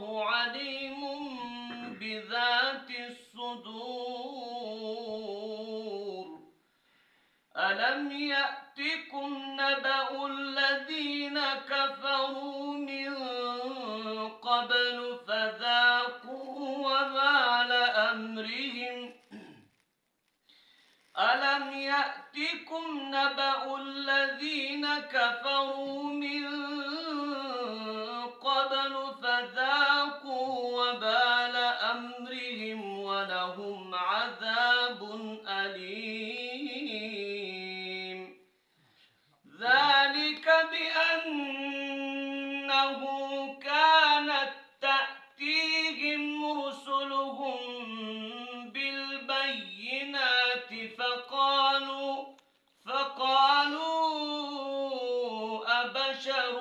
والله عليم بذات الصدور. ألم يأتكم نبأ الذين كفروا من قبل فذاقوا وبال أمرهم ألم يأتكم نبأ الذين كفروا من قبل فذاقوا وبال أمرهم ولهم عذاب أليم. ذلك بأنه كانت تأتيهم رسلهم بالبينات فقالوا أبشر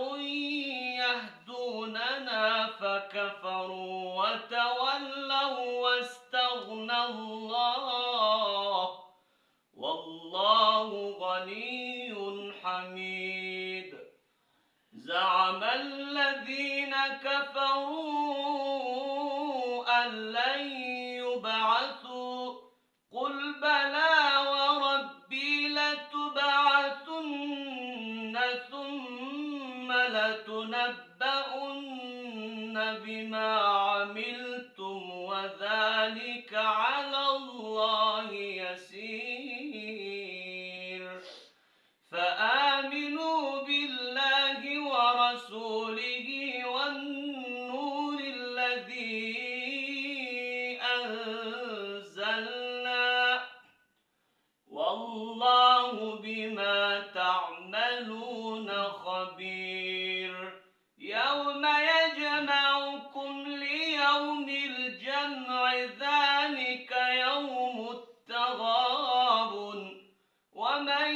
يهدوننا فكفروا وتولوا واستغنى الله والله غني حميد. زعم الذين كفروا أن لن يبعثوا قل بلى وربي لتبعثن ثم لتنبؤن بما عملتم وذلك على الله يسير. فآمنوا بالله ورسوله والنور الذي أنزلنا والله بما تعملون خبير. يوم يجمعكم ليوم الجمع ذلك يوم التغابن ومن